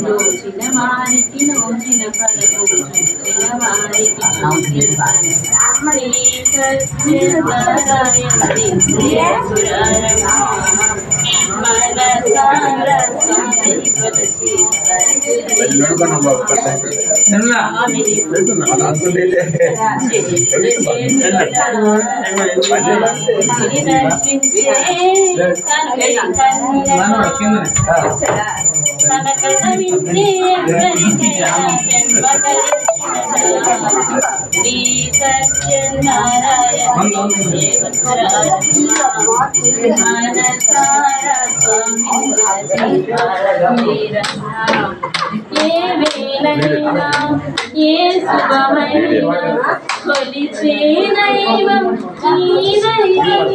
నోచిన వారికి నోచిన పలుకు చూచిన వారికి ఏ వేళైనా ఏ శుభమైనా కొలిచే దైవం ఈ దైవం.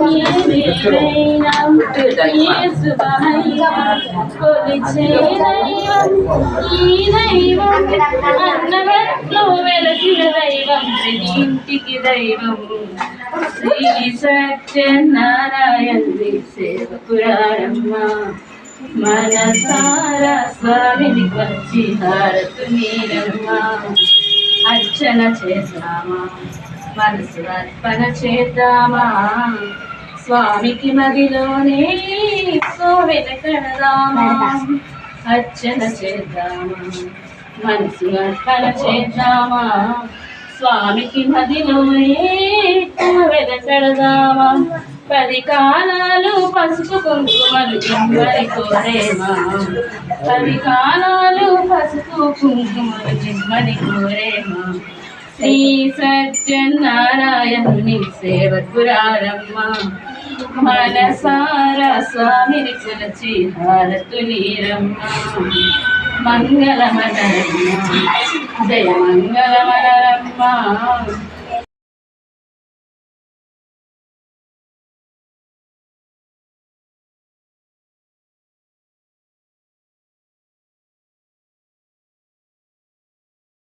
ఏ వేళైనా ఏ శుభమైనా కొలిచే దైవం ఈ దైవం. అన్నగట్లో వెలసిన దైవం ప్రతి ఇంటికి దైవం. శ్రీ సత్యనారాయణి సేవకురారమ్మ మనసారా స్వామిని వచ్చి హారతునీరమ్మా. అర్చన చేద్దామా మనసు అర్పణ చేద్దామా స్వామికి మదిలోనే సోవెన కడదామా. అర్చన చేద్దామా మనసు అర్పణ చేద్దామా స్వామికి మదిలోనే సోవెన కడదామా. 10 కాలాలు పసుపు కుంకుమలు జిమ్మని కోరేమా. 10 కాలాలు పసుపు కుంకుమలు జిమ్మని కోరేమా. శ్రీ సత్యనారాయణుని సేవకురారమ్మ మనసారా స్వామిని కొలచి హారతునీరమ్మ. మంగళమనరమ్మ జయ మంగళమనరమ్మ.